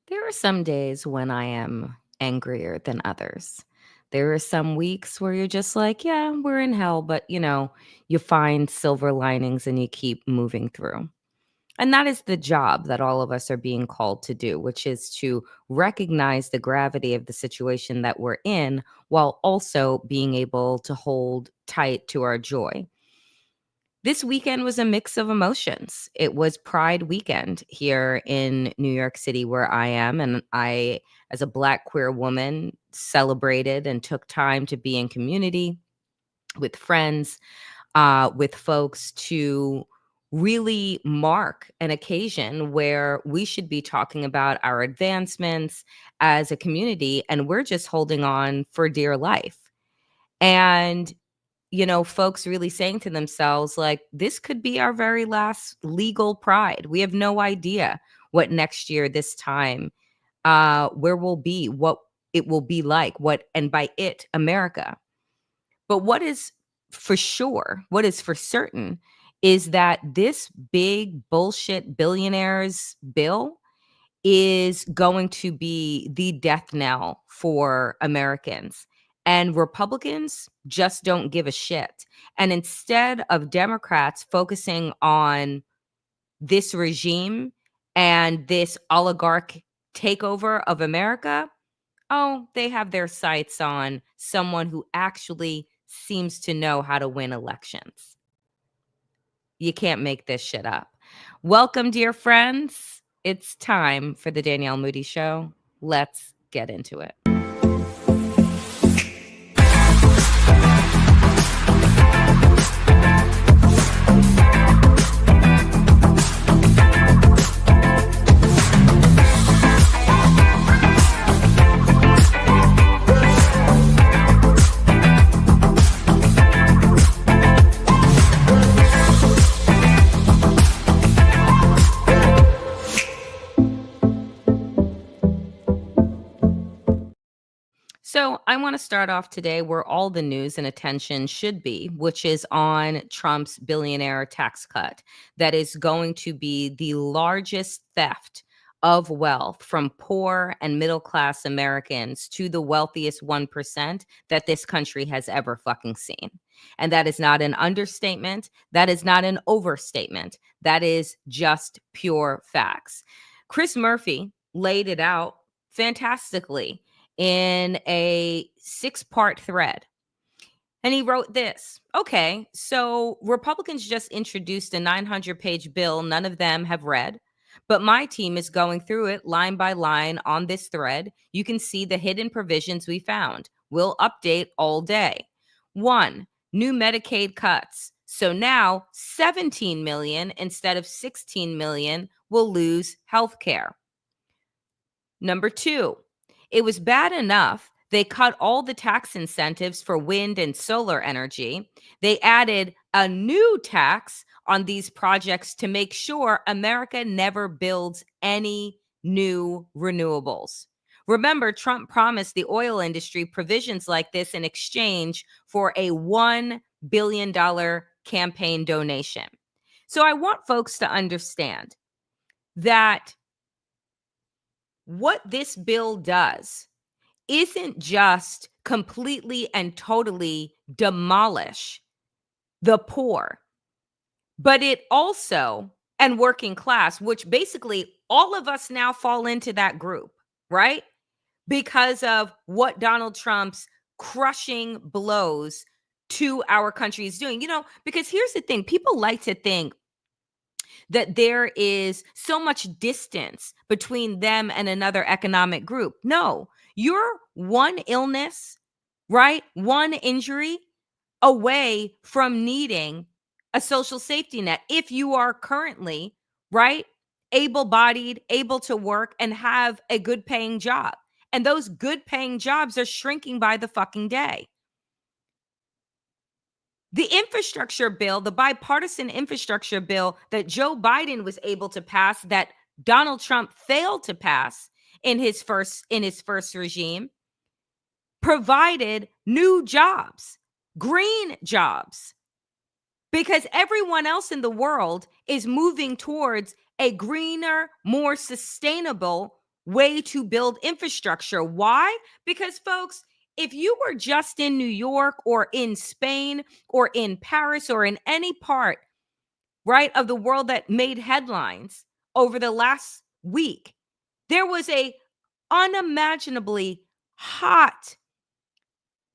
There are some days when I am angrier than others. There are some weeks where you're just like, yeah, we're in hell, but you find silver linings and you keep moving through. And that is the job that all of us are being called to do, which is to recognize the gravity of the situation that we're in while also being able to hold tight to our joy. This weekend was a mix of emotions. It was Pride weekend here in New York City, where I am. And I, as a Black queer woman, celebrated and took time to be in community with friends, with folks to really mark an occasion where we should be talking about our advancements as a community. And we're just holding on for dear life. And folks really saying to themselves, like, this could be our very last legal pride. We have no idea what next year, this time, where we'll be, what it will be like, and by it, America. But what is for sure, what is for certain, is that this big bullshit billionaires bill is going to be the death knell for Americans. And Republicans just don't give a shit. And instead of Democrats focusing on this regime and this oligarch takeover of America, oh, they have their sights on someone who actually seems to know how to win elections. You can't make this shit up. Welcome, dear friends. It's time for the Danielle Moodie Show. Let's get into it. So, I want to start off today where all the news and attention should be, which is on Trump's billionaire tax cut that is going to be the largest theft of wealth from poor and middle class Americans to the wealthiest 1% that this country has ever fucking seen. And that is not an understatement. That is not an overstatement. That is just pure facts. Chris Murphy laid it out fantastically in a 6-part thread. And he wrote this. Okay, so Republicans just introduced a 900-page bill none of them have read, but my team is going through it line by line on this thread. You can see the hidden provisions we found. We'll update all day. 1, new Medicaid cuts. So now 17 million instead of 16 million will lose health care. Number 2, it was bad enough they cut all the tax incentives for wind and solar energy. They added a new tax on these projects to make sure America never builds any new renewables. Remember, Trump promised the oil industry provisions like this in exchange for a $1 billion campaign donation. So I want folks to understand that what this bill does isn't just completely and totally demolish the poor, but it also, and working class, which basically all of us now fall into that group, right? Because of what Donald Trump's crushing blows to our country is doing. Because here's the thing, people like to think that there is so much distance between them and another economic group. No, you're one illness, right? One injury away from needing a social safety net if you are currently, right, able-bodied, able to work and have a good paying job. And those good paying jobs are shrinking by the fucking day. The infrastructure bill, the bipartisan infrastructure bill that Joe Biden was able to pass, that Donald Trump failed to pass in his first regime, provided new jobs, green jobs, because everyone else in the world is moving towards a greener, more sustainable way to build infrastructure. Why? Because, folks, if you were just in New York or in Spain or in Paris or in any part, right, of the world that made headlines over the last week, there was a unimaginably hot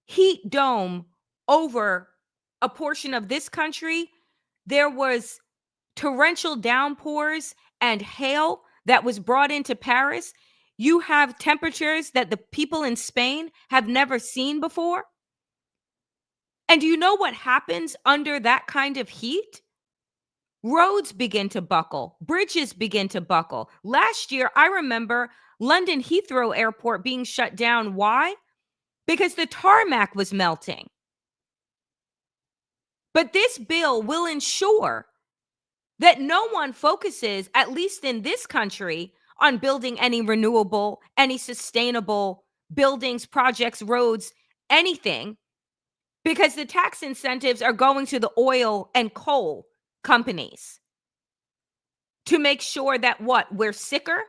heat dome over a portion of this country. There was torrential downpours and hail that was brought into Paris. You have temperatures that the people in Spain have never seen before. And do you know what happens under that kind of heat? Roads begin to buckle, bridges begin to buckle. Last year, I remember London Heathrow Airport being shut down. Why? Because the tarmac was melting. But this bill will ensure that no one focuses, at least in this country, on building any renewable, any sustainable buildings, projects, roads, anything, because the tax incentives are going to the oil and coal companies to make sure that what? We're sicker?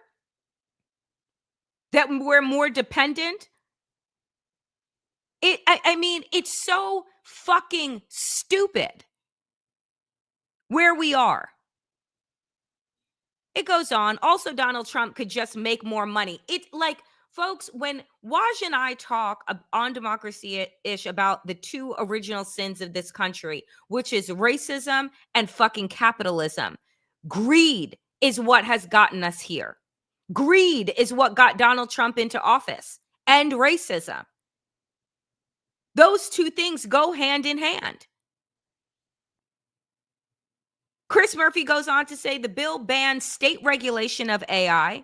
That we're more dependent? I mean, it's so fucking stupid where we are. It goes on. Also, Donald Trump could just make more money. It's like, folks, when Waj and I talk on Democracy-ish about the two original sins of this country, which is racism and fucking capitalism, greed is what has gotten us here. Greed is what got Donald Trump into office, and racism. Those two things go hand in hand. Chris Murphy goes on to say the bill bans state regulation of AI,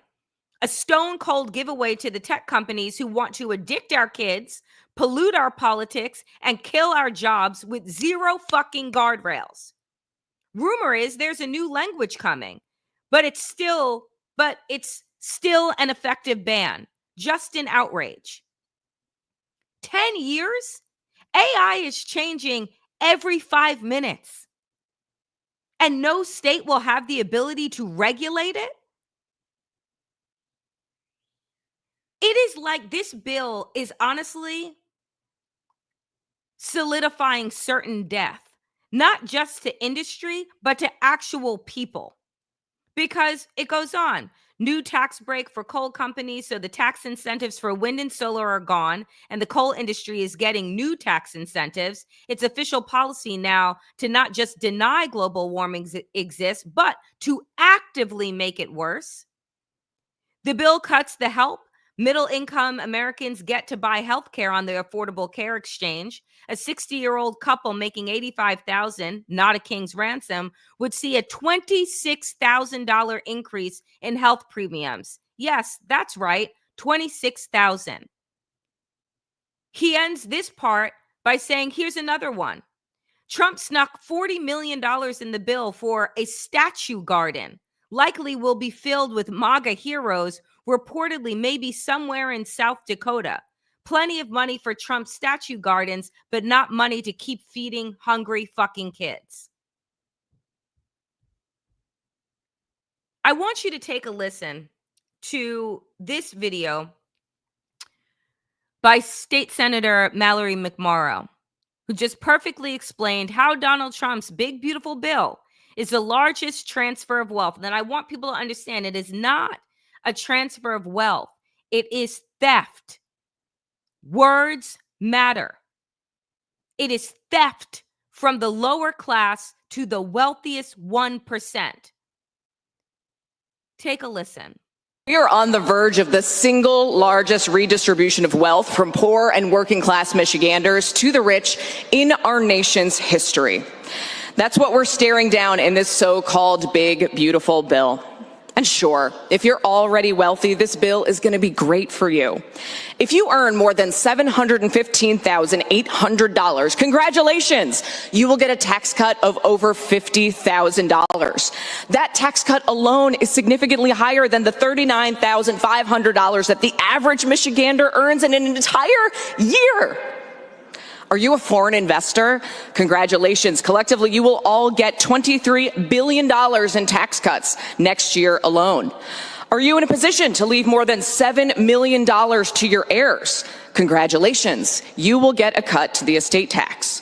a stone cold giveaway to the tech companies who want to addict our kids, pollute our politics, and kill our jobs with zero fucking guardrails. Rumor is there's a new language coming, but it's still an effective ban. Just an outrage. 10 years? AI is changing every 5 minutes. And no state will have the ability to regulate it? It is like this bill is honestly solidifying certain death, not just to industry, but to actual people. Because it goes on. New tax break for coal companies, so the tax incentives for wind and solar are gone, and the coal industry is getting new tax incentives. It's official policy now to not just deny global warming exists, but to actively make it worse. The bill cuts the help middle-income Americans get to buy health care on the Affordable Care Exchange. A 60-year-old couple making $85,000, not a king's ransom, would see a $26,000 increase in health premiums. Yes, that's right, $26,000. He ends this part by saying, here's another one. Trump snuck $40 million in the bill for a statue garden, likely will be filled with MAGA heroes, reportedly maybe somewhere in South Dakota. Plenty of money for Trump's statue gardens, but not money to keep feeding hungry fucking kids. I want you to take a listen to this video by State Senator Mallory McMorrow, who just perfectly explained how Donald Trump's big, beautiful bill is the largest transfer of wealth. And I want people to understand it is not a transfer of wealth. It is theft. Words matter. It is theft from the lower class to the wealthiest 1%. Take a listen. We are on the verge of the single largest redistribution of wealth from poor and working class Michiganders to the rich in our nation's history. That's what we're staring down in this so-called big, beautiful bill. And sure, if you're already wealthy, this bill is going to be great for you. If you earn more than $715,800, congratulations, you will get a tax cut of over $50,000. That tax cut alone is significantly higher than the $39,500 that the average Michigander earns in an entire year. Are you a foreign investor? Congratulations. Collectively, you will all get $23 billion in tax cuts next year alone. Are you in a position to leave more than $7 million to your heirs? Congratulations, you will get a cut to the estate tax.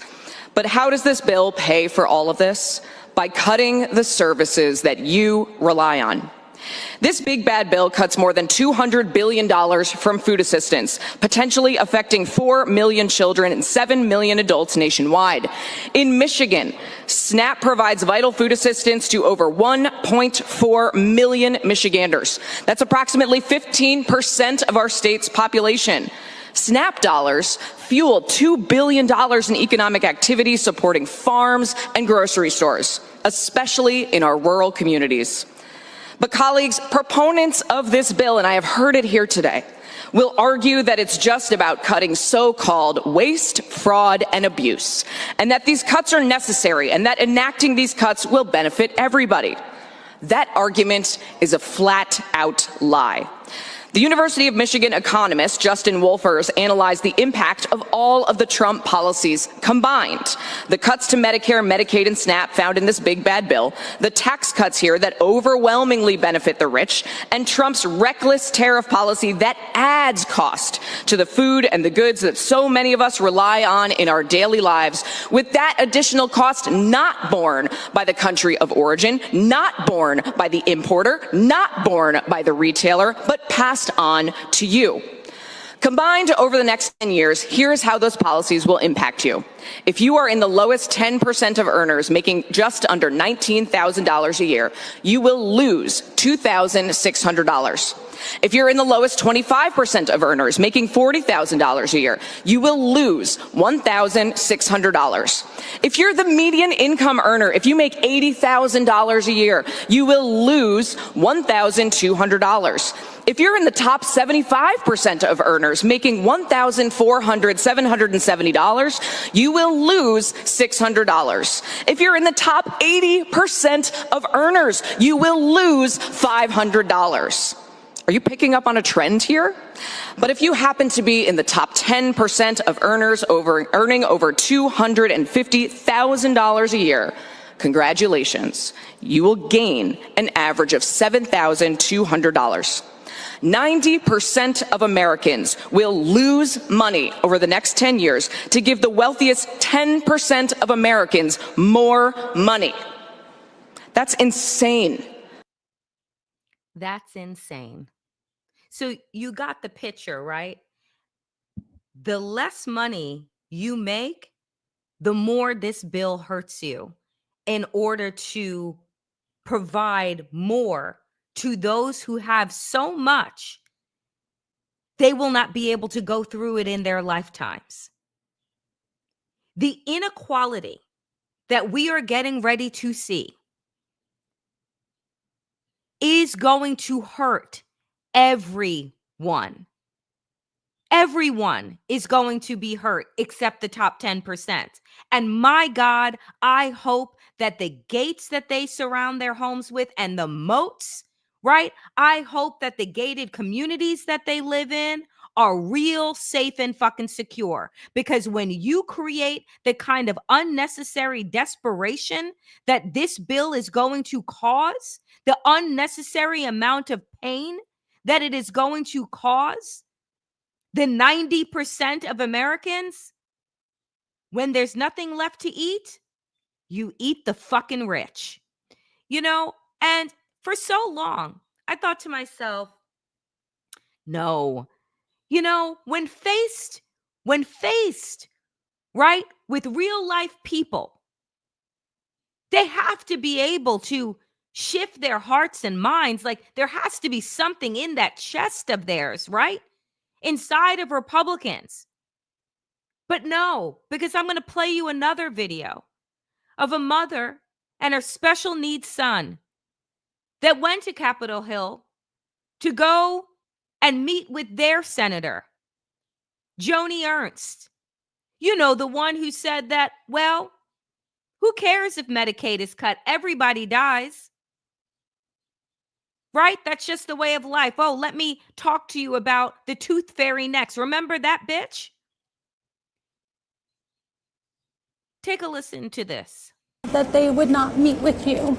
But how does this bill pay for all of this? By cutting the services that you rely on. This big bad bill cuts more than $200 billion from food assistance, potentially affecting 4 million children and 7 million adults nationwide. In Michigan, SNAP provides vital food assistance to over 1.4 million Michiganders. That's approximately 15% of our state's population. SNAP dollars fueled $2 billion in economic activity supporting farms and grocery stores, especially in our rural communities. But colleagues, proponents of this bill, and I have heard it here today, will argue that it's just about cutting so-called waste, fraud, and abuse, and that these cuts are necessary, and that enacting these cuts will benefit everybody. That argument is a flat-out lie. The University of Michigan economist Justin Wolfers analyzed the impact of all of the Trump policies combined. The cuts to Medicare, Medicaid, and SNAP found in this big bad bill, the tax cuts here that overwhelmingly benefit the rich, and Trump's reckless tariff policy that adds cost to the food and the goods that so many of us rely on in our daily lives, with that additional cost not borne by the country of origin, not borne by the importer, not borne by the retailer, but passed on to you. Combined over the next 10 years, here's how those policies will impact you. If you are in the lowest 10% of earners making just under $19,000 a year, you will lose $2,600. If you're in the lowest 25% of earners making $40,000 a year, you will lose $1,600. If you're the median income earner, if you make $80,000 a year, you will lose $1,200. If you're in the top 75% of earners making $770, you will lose $600. If you're in the top 80% of earners, you will lose $500. Are you picking up on a trend here? But if you happen to be in the top 10% of earners earning over $250,000 a year, congratulations, you will gain an average of $7,200. 90% of Americans will lose money over the next 10 years to give the wealthiest 10% of Americans more money. That's insane. That's insane. So you got the picture, right? The less money you make, the more this bill hurts you in order to provide more to those who have so much, they will not be able to go through it in their lifetimes. The inequality that we are getting ready to see is going to hurt everyone. Everyone is going to be hurt except the top 10%. And my God, I hope that the gates that they surround their homes with and the moats, right? I hope that the gated communities that they live in are real, safe, and fucking secure. Because when you create the kind of unnecessary desperation that this bill is going to cause, the unnecessary amount of pain that it is going to cause, the 90% of Americans, when there's nothing left to eat, you eat the fucking rich. You know, and for so long, I thought to myself, no, you know, when faced, right, with real life people, they have to be able to shift their hearts and minds. Like there has to be something in that chest of theirs, right? Inside of Republicans. But no, because I'm going to play you another video of a mother and her special needs son that went to Capitol Hill to go and meet with their senator, Joni Ernst. You know, the one who said that, well, who cares if Medicaid is cut? Everybody dies. Right? That's just the way of life. Oh, let me talk to you about the tooth fairy next. Remember that bitch? Take a listen to this. That they would not meet with you.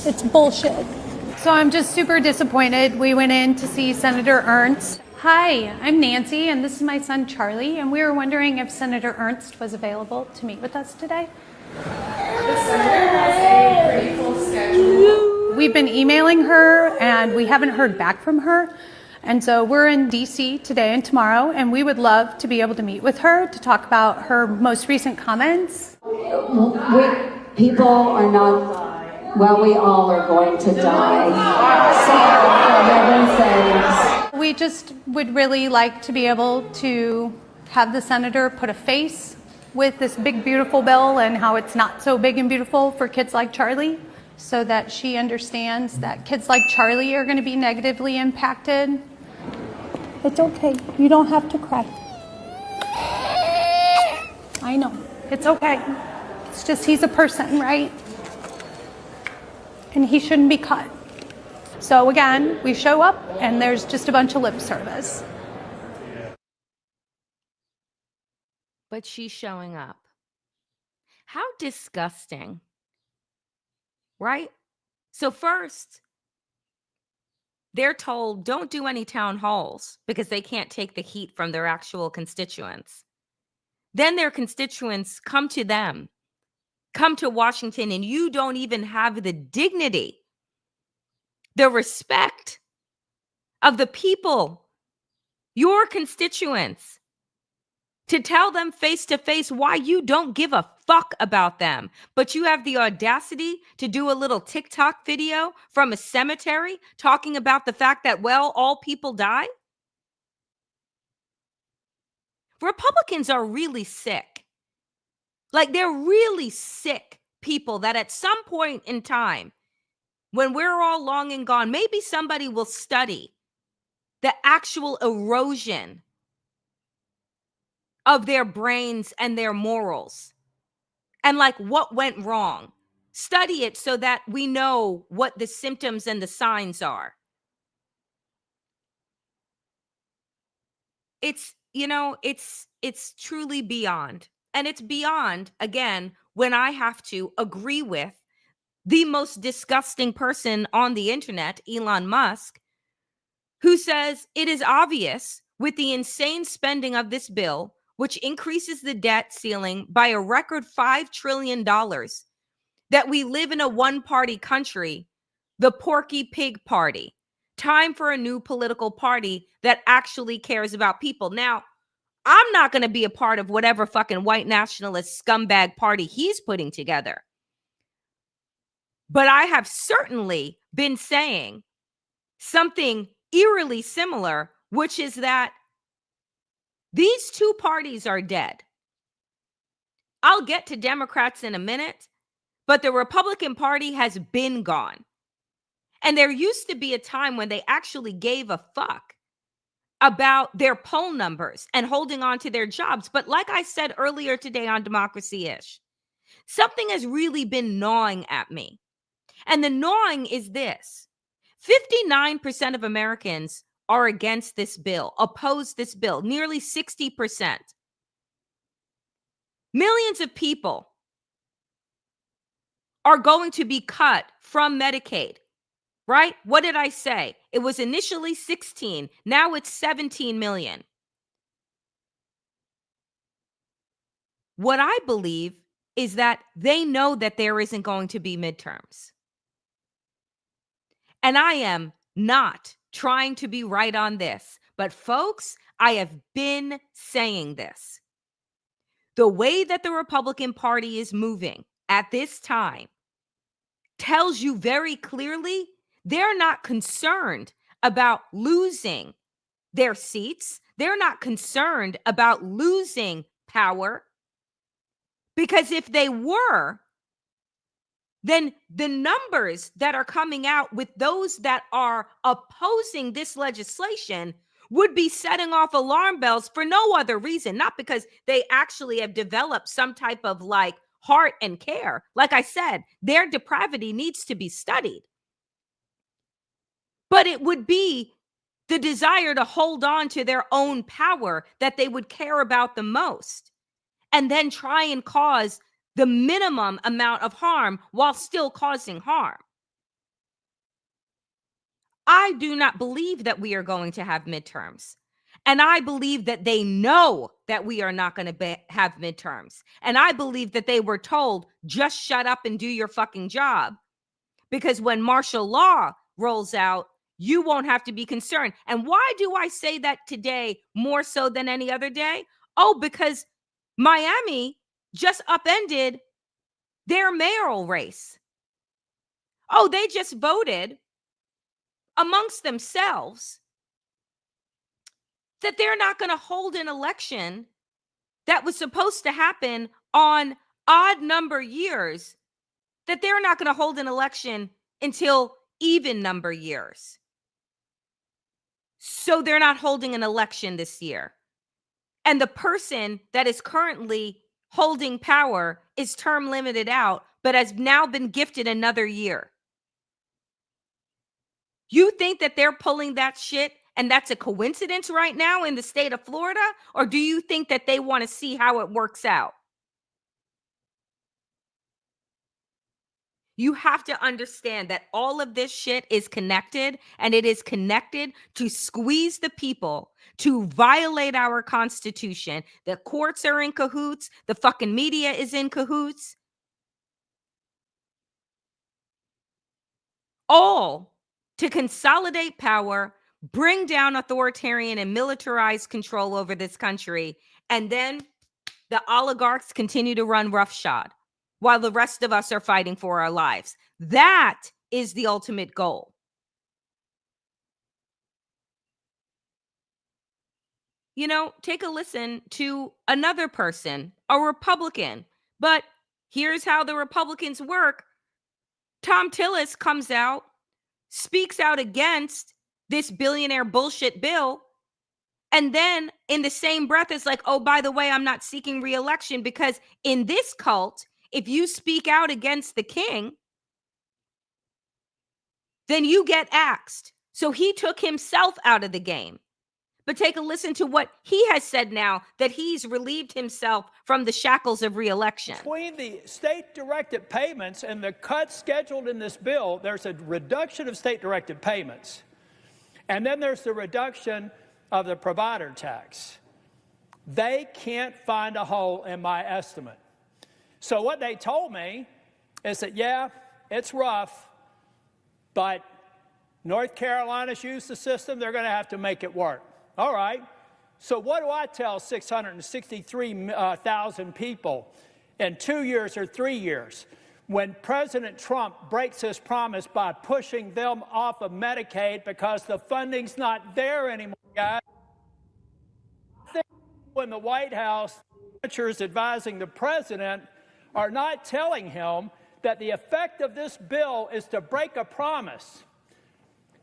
It's bullshit. So I'm just super disappointed. We went in to see Senator Ernst. Hi, I'm Nancy, and this is my son Charlie, and we were wondering if Senator Ernst was available to meet with us today. The senator has a pretty full schedule. We've been emailing her, and we haven't heard back from her. And so we're in D.C. today and tomorrow, and we would love to be able to meet with her to talk about her most recent comments. People are not, well, we all are going to die. So, for heaven's sakes. We just would really like to be able to have the senator put a face with this big, beautiful bill and how it's not so big and beautiful for kids like Charlie, so that she understands that kids like Charlie are going to be negatively impacted. It's okay. You don't have to cry. I know. It's okay. It's just he's a person, right? And he shouldn't be cut. So again, we show up and there's just a bunch of lip service. But she's showing up. How disgusting. Right? So first, they're told don't do any town halls because they can't take the heat from their actual constituents. Then their constituents come to them, come to Washington, and you don't even have the dignity, the respect of the people, your constituents, to tell them face to face why you don't give a fuck about them. But you have the audacity to do a little TikTok video from a cemetery talking about the fact that, well, all people die. Republicans are really sick. Like, they're really sick people that at some point in time, when we're all long and gone, maybe somebody will study the actual erosion of their brains and their morals and like what went wrong. Study it so that we know what the symptoms and the signs are. It's, it's truly beyond. And it's beyond, again, when I have to agree with the most disgusting person on the internet, Elon Musk, who says it is obvious with the insane spending of this bill, which increases the debt ceiling by a record $5 trillion, that we live in a one-party country, the Porky Pig Party. Time for a new political party that actually cares about people. Now, I'm not going to be a part of whatever fucking white nationalist scumbag party he's putting together. But I have certainly been saying something eerily similar, which is that these two parties are dead. I'll get to Democrats in a minute, but the Republican Party has been gone. And there used to be a time when they actually gave a fuck about their poll numbers and holding on to their jobs. But like I said earlier today on Democracy-ish, something has really been gnawing at me. And the gnawing is this: 59% of Americans are against this bill, oppose this bill, nearly 60%. Millions of people are going to be cut from Medicaid, right? What did I say? It was initially 16, now it's 17 million. What I believe is that they know that there isn't going to be midterms. And I am not trying to be right on this, but folks, I have been saying this. The way that the Republican Party is moving at this time tells you very clearly they're not concerned about losing their seats. They're not concerned about losing power, because if they were, then the numbers that are coming out with those that are opposing this legislation would be setting off alarm bells for no other reason, not because they actually have developed some type of like heart and care. Like I said, their depravity needs to be studied. But it would be the desire to hold on to their own power that they would care about the most, and then try and cause the minimum amount of harm while still causing harm. I do not believe that we are going to have midterms. And I believe that they know that we are not going to have midterms. And I believe that they were told, just shut up and do your fucking job. Because when martial law rolls out, you won't have to be concerned. And why do I say that today more so than any other day? Oh, because Miami just upended their mayoral race. Oh, they just voted amongst themselves that they're not going to hold an election that was supposed to happen on odd number years, that they're not going to hold an election until even number years. So they're not holding an election this year. And the person that is currently holding power is term limited out, but has now been gifted another year. You think that they're pulling that shit and that's a coincidence right now in the state of Florida? Or do you think that they want to see how it works out? You have to understand that all of this shit is connected, and it is connected to squeeze the people, to violate our Constitution. The courts are in cahoots. The fucking media is in cahoots. All to consolidate power, bring down authoritarian and militarized control over this country, and then the oligarchs continue to run roughshod while the rest of us are fighting for our lives. That is the ultimate goal. You know, take a listen to another person, a Republican. But here's how the Republicans work. Tom Tillis comes out, speaks out against this billionaire bullshit bill, and then in the same breath is like, oh, by the way, I'm not seeking re-election, because in this cult, if you speak out against the king, then you get axed. So he took himself out of the game. But take a listen to what he has said now that he's relieved himself from the shackles of re-election. Between the state-directed payments and the cuts scheduled in this bill, there's a reduction of state-directed payments. And then there's the reduction of the provider tax. They can't find a hole in my estimate. So what they told me is that, yeah, it's rough, but North Carolina's used the system. They're going to have to make it work. All right. So what do I tell 663,000 people in 2 years or 3 years when President Trump breaks his promise by pushing them off of Medicaid because the funding's not there anymore, guys? In the White House, senators advising the president are not telling him that the effect of this bill is to break a promise.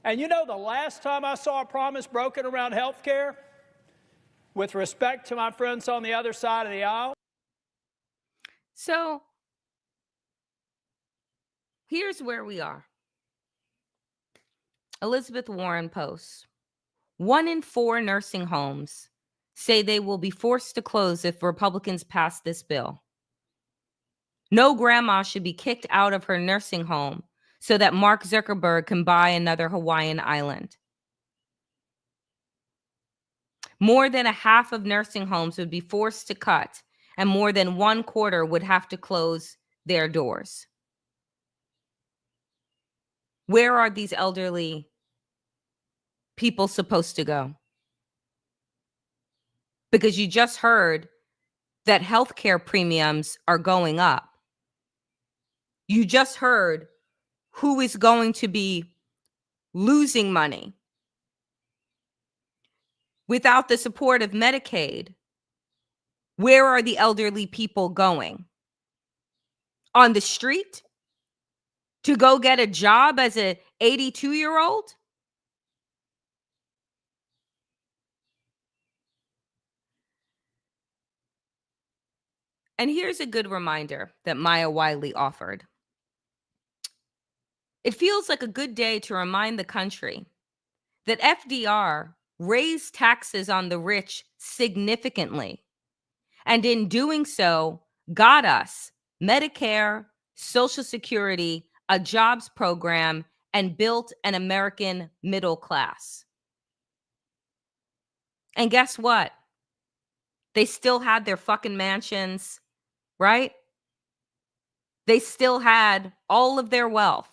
And you know, the last time I saw a promise broken around health care, with respect to my friends on the other side of the aisle. So here's where we are. Elizabeth Warren posts, 1 in 4 nursing homes say they will be forced to close if Republicans pass this bill. No grandma should be kicked out of her nursing home so that Mark Zuckerberg can buy another Hawaiian island. More than a half of nursing homes would be forced to cut, and more than 1/4 would have to close their doors. Where are these elderly people supposed to go? Because you just heard that healthcare premiums are going up. You just heard who is going to be losing money. Without the support of Medicaid, where are the elderly people going? On the street? To go get a job as an 82-year-old? And here's a good reminder that Maya Wiley offered. It feels like a good day to remind the country that FDR raised taxes on the rich significantly, and in doing so, got us Medicare, Social Security, a jobs program, and built an American middle class. And guess what? They still had their fucking mansions, right? They still had all of their wealth.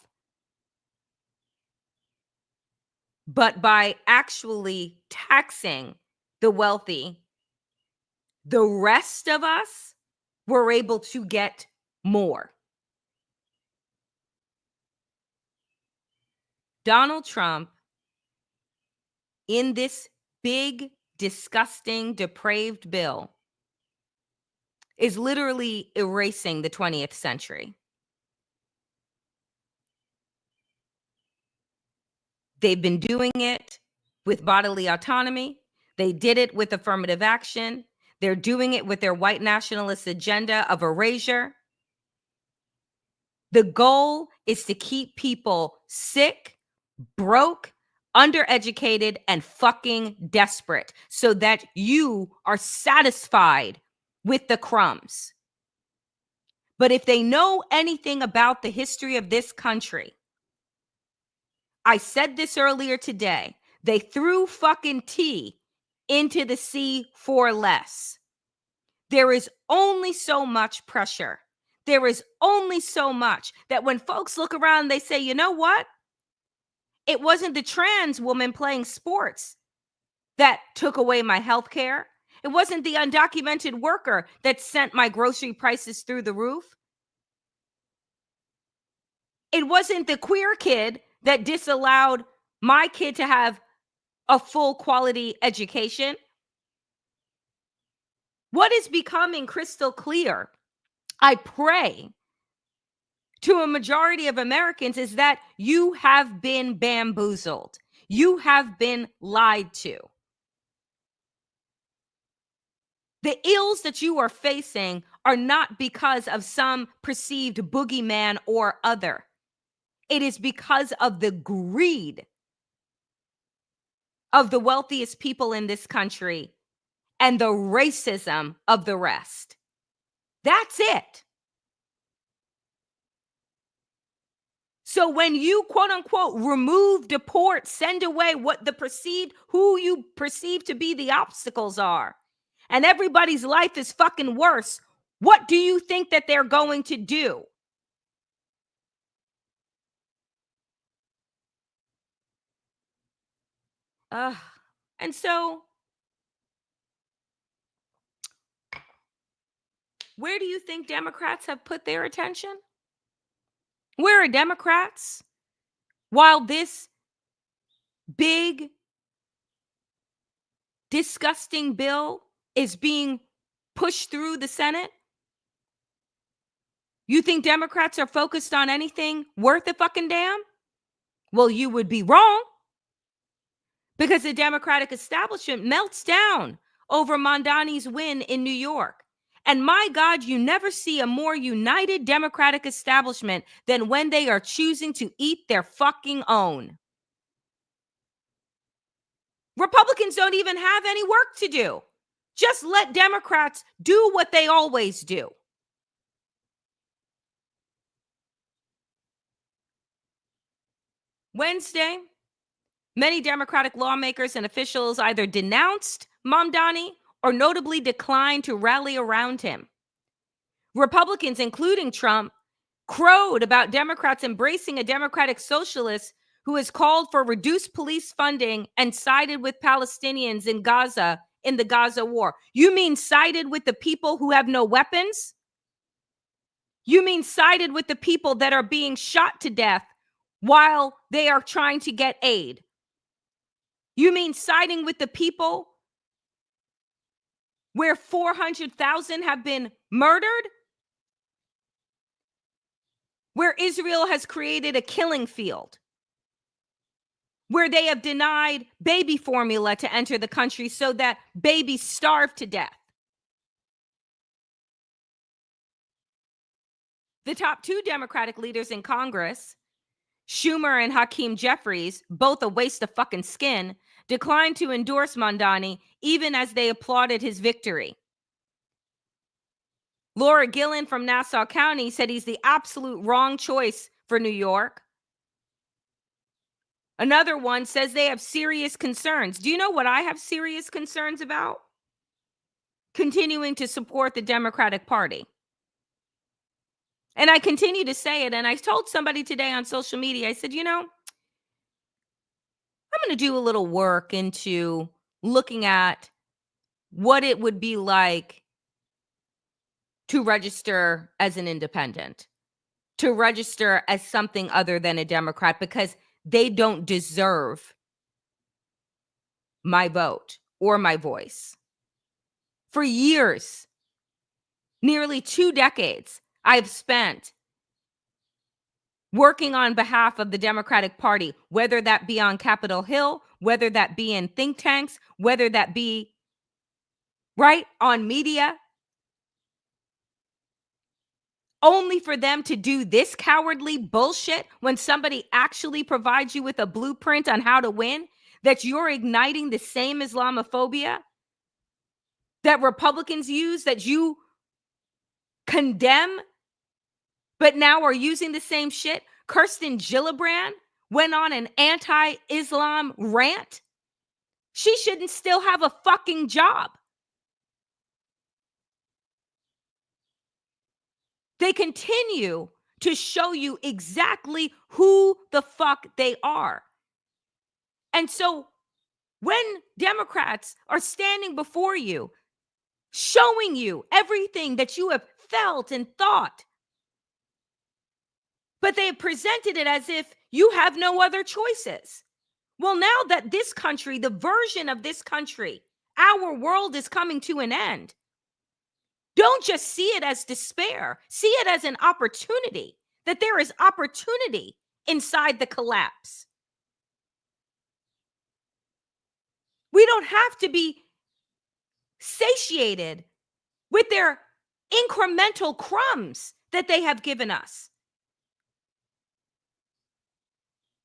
But by actually taxing the wealthy, the rest of us were able to get more. Donald Trump, in this big, disgusting, depraved bill, is literally erasing the 20th century. They've been doing it with bodily autonomy. They did it with affirmative action. They're doing it with their white nationalist agenda of erasure. The goal is to keep people sick, broke, undereducated, and fucking desperate so that you are satisfied with the crumbs. But if they know anything about the history of this country, I said this earlier today, they threw fucking tea into the sea for less. There is only so much pressure. There is only so much that when folks look around, they say, you know what? It wasn't the trans woman playing sports that took away my health care. It wasn't the undocumented worker that sent my grocery prices through the roof. It wasn't the queer kid that disallowed my kid to have a full quality education. What is becoming crystal clear, I pray, to a majority of Americans is that you have been bamboozled. You have been lied to. The ills that you are facing are not because of some perceived boogeyman or other. It is because of the greed of the wealthiest people in this country and the racism of the rest. That's it. So when you quote unquote remove, deport, send away who you perceive to be the obstacles are, and everybody's life is fucking worse, what do you think that they're going to do? And so where do you think Democrats have put their attention? Where are Democrats while this big, disgusting bill is being pushed through the Senate? You think Democrats are focused on anything worth a fucking damn? Well, you would be wrong, because the Democratic establishment melts down over Mondani's win in New York. And my God, you never see a more united Democratic establishment than when they are choosing to eat their fucking own. Republicans don't even have any work to do. Just let Democrats do what they always do. Wednesday, many Democratic lawmakers and officials either denounced Mamdani or notably declined to rally around him. Republicans, including Trump, crowed about Democrats embracing a Democratic socialist who has called for reduced police funding and sided with Palestinians in Gaza in the Gaza war. You mean sided with the people who have no weapons? You mean sided with the people that are being shot to death while they are trying to get aid? You mean siding with the people where 400,000 have been murdered? Where Israel has created a killing field? Where they have denied baby formula to enter the country so that babies starve to death? The top two Democratic leaders in Congress, Schumer and Hakeem Jeffries, both a waste of fucking skin, declined to endorse Mamdani even as they applauded his victory. Laura Gillen from Nassau County said he's the absolute wrong choice for New York. Another one says they have serious concerns. Do you know what I have serious concerns about? Continuing to support the Democratic Party. And I continue to say it. And I told somebody today on social media, I said, I'm going to do a little work into looking at what it would be like to register as an independent, to register as something other than a Democrat, because they don't deserve my vote or my voice. For years, nearly 2 decades, I've spent working on behalf of the Democratic Party, whether that be on Capitol Hill, whether that be in think tanks, whether that be right on media, only for them to do this cowardly bullshit when somebody actually provides you with a blueprint on how to win, that you're igniting the same Islamophobia that Republicans use, that you condemn, but now are using the same shit. Kirsten Gillibrand went on an anti-Islam rant. She shouldn't still have a fucking job. They continue to show you exactly who the fuck they are. And so when Democrats are standing before you, showing you everything that you have felt and thought, but they have presented it as if you have no other choices. Well, now that this country, the version of this country, our world is coming to an end, don't just see it as despair. See it as an opportunity, that there is opportunity inside the collapse. We don't have to be satiated with their incremental crumbs that they have given us.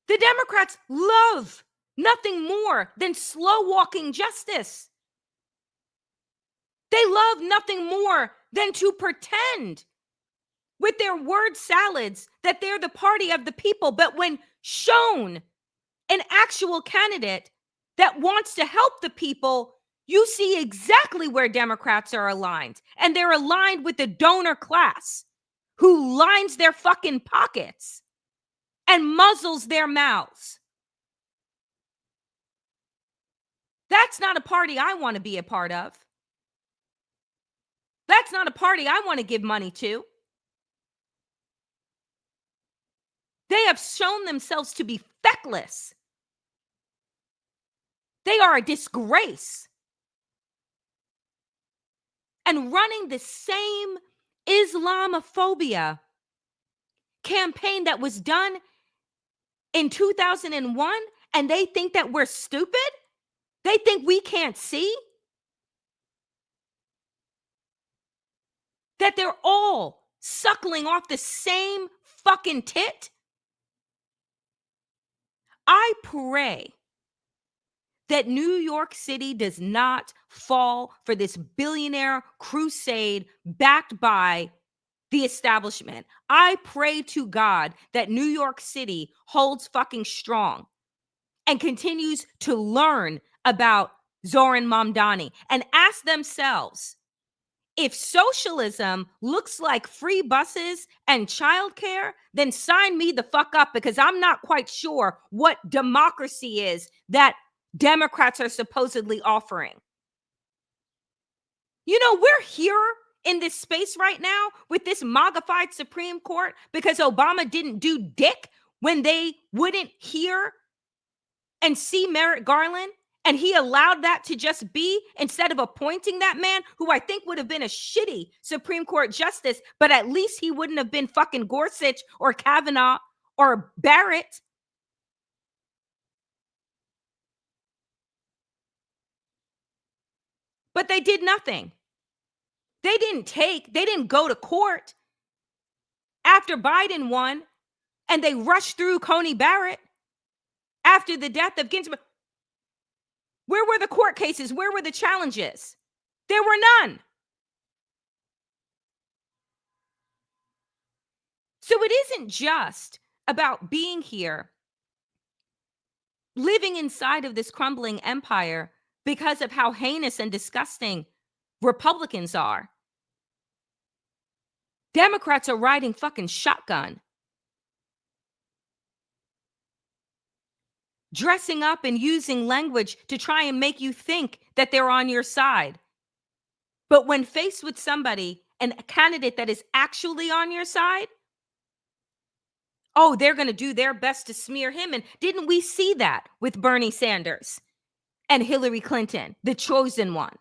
The Democrats love nothing more than slow walking justice. They love nothing more than to pretend with their word salads that they're the party of the people. But when shown an actual candidate that wants to help the people, you see exactly where Democrats are aligned. And they're aligned with the donor class who lines their fucking pockets and muzzles their mouths. That's not a party I want to be a part of. That's not a party I want to give money to. They have shown themselves to be feckless. They are a disgrace. And running the same Islamophobia campaign that was done in 2001, and they think that we're stupid? They think we can't see? That they're all suckling off the same fucking tit? I pray that New York City does not fall for this billionaire crusade backed by the establishment. I pray to God that New York City holds fucking strong and continues to learn about Zoran Mamdani and ask themselves, if socialism looks like free buses and childcare, then sign me the fuck up, because I'm not quite sure what democracy is that Democrats are supposedly offering. You know, we're here in this space right now with this MAGA-fied Supreme Court because Obama didn't do dick when they wouldn't hear and see Merrick Garland. And he allowed that to just be, instead of appointing that man, who I think would have been a shitty Supreme Court justice, but at least he wouldn't have been fucking Gorsuch or Kavanaugh or Barrett. But they did nothing. They didn't go to court after Biden won, and they rushed through Coney Barrett after the death of Ginsburg. Where were the court cases? Where were the challenges? There were none. So it isn't just about being here living inside of this crumbling empire because of how heinous and disgusting Republicans are. Democrats are riding fucking shotgun, dressing up and using language to try and make you think that they're on your side. But when faced with somebody, and a candidate that is actually on your side, oh, they're going to do their best to smear him. And didn't we see that with Bernie Sanders and Hillary Clinton, the chosen one?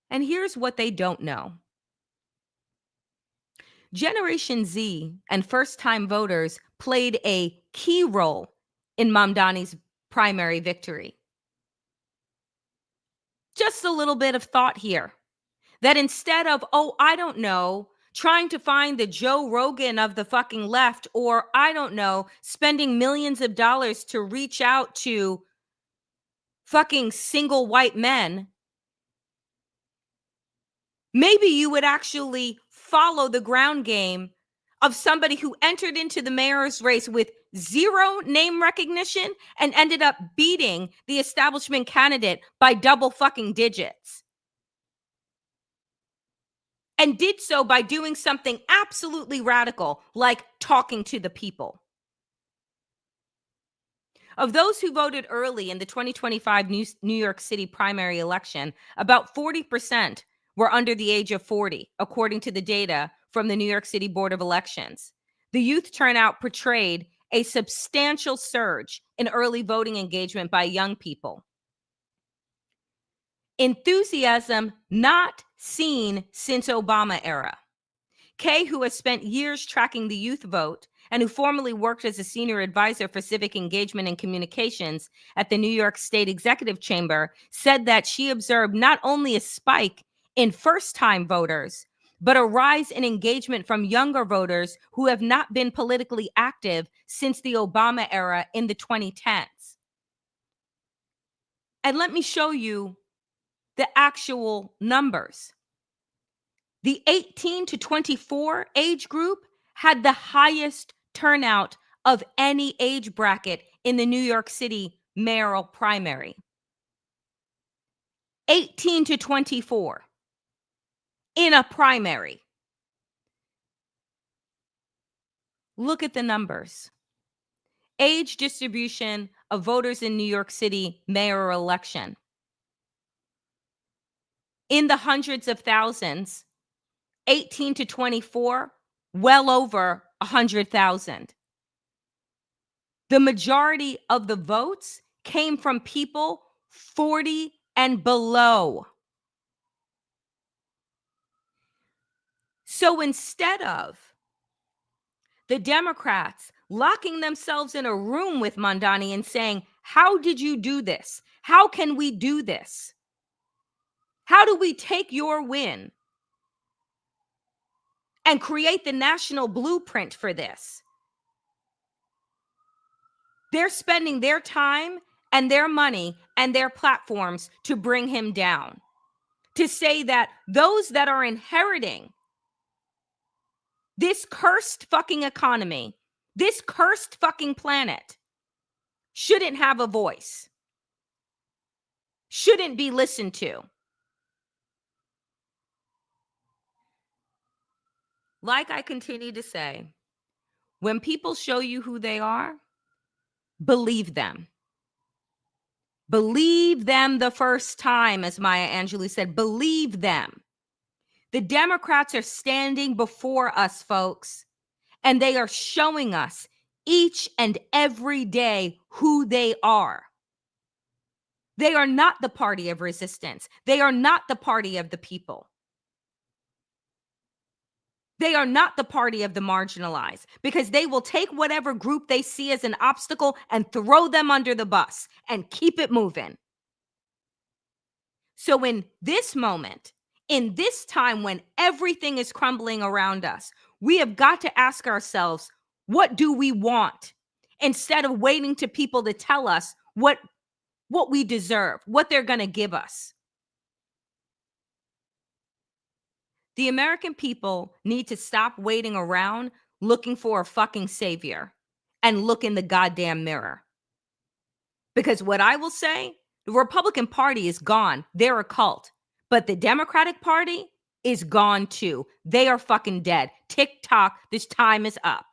And here's what they don't know. Generation Z and first-time voters played a key role in Mamdani's primary victory. Just a little bit of thought here. That instead of, oh, I don't know, trying to find the Joe Rogan of the fucking left, or I don't know, spending millions of dollars to reach out to fucking single white men, maybe you would actually follow the ground game of somebody who entered into the mayor's race with zero name recognition and ended up beating the establishment candidate by double fucking digits. And did so by doing something absolutely radical, like talking to the people. Of those who voted early in the 2025 New York City primary election, about 40% were under the age of 40, according to the data from the New York City Board of Elections. The youth turnout portrayed a substantial surge in early voting engagement by young people. Enthusiasm not seen since Obama era. Kay, who has spent years tracking the youth vote and who formerly worked as a senior advisor for civic engagement and communications at the New York State Executive Chamber, said that she observed not only a spike in first-time voters, but a rise in engagement from younger voters who have not been politically active since the Obama era in the 2010s. And let me show you the actual numbers. The 18 to 24 age group had the highest turnout of any age bracket in the New York City mayoral primary. 18 to 24 in a primary. Look at the numbers. Age distribution of voters in New York City mayoral election. In the hundreds of thousands, 18 to 24, well over 100,000. The majority of the votes came from people 40 and below. So instead of the Democrats locking themselves in a room with Mamdani and saying, how did you do this? How can we do this? How do we take your win and create the national blueprint for this? They're spending their time and their money and their platforms to bring him down, to say that those that are inheriting this cursed fucking economy, this cursed fucking planet, shouldn't have a voice, shouldn't be listened to. Like I continue to say, when people show you who they are, believe them. Believe them the first time, as Maya Angelou said, believe them. The Democrats are standing before us, folks, and they are showing us each and every day who they are. They are not the party of resistance. They are not the party of the people. They are not the party of the marginalized, because they will take whatever group they see as an obstacle and throw them under the bus and keep it moving. So in this moment, in this time when everything is crumbling around us, we have got to ask ourselves, what do we want? Instead of waiting to people to tell us what we deserve, what they're going to give us. The American people need to stop waiting around looking for a fucking savior and look in the goddamn mirror. Because what I will say, the Republican Party is gone. They're a cult. But the Democratic Party is gone too. They are fucking dead. Tick tock, this time is up.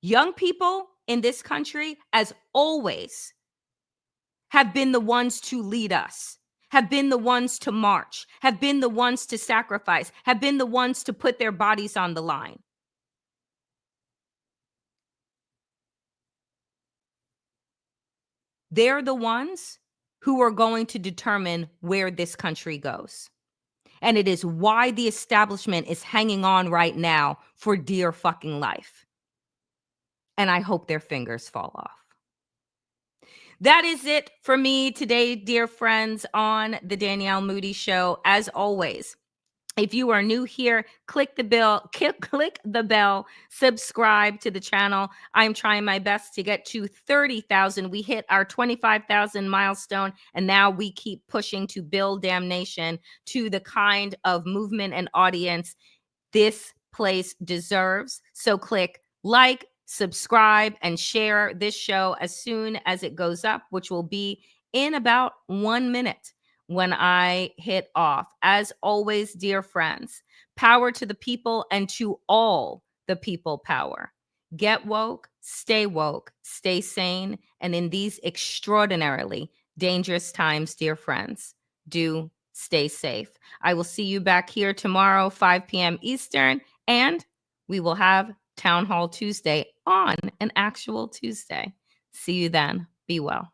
Young people in this country, as always, have been the ones to lead us, have been the ones to march, have been the ones to sacrifice, have been the ones to put their bodies on the line. They're the ones who are going to determine where this country goes. And it is why the establishment is hanging on right now for dear fucking life. And I hope their fingers fall off. That is it for me today, dear friends, on the Danielle Moodie Show. As always, if you are new here, click the bell, subscribe to the channel. I'm trying my best to get to 30,000. We hit our 25,000 milestone, and now we keep pushing to build damnation to the kind of movement and audience this place deserves. So click like, subscribe, and share this show as soon as it goes up, which will be in about 1 minute when I hit off. As always, dear friends, power to the people and to all the people power. Get woke, stay sane, and in these extraordinarily dangerous times, dear friends, do stay safe. I will see you back here tomorrow, 5 p.m. Eastern, and we will have Town Hall Tuesday on an actual Tuesday. See you then. Be well.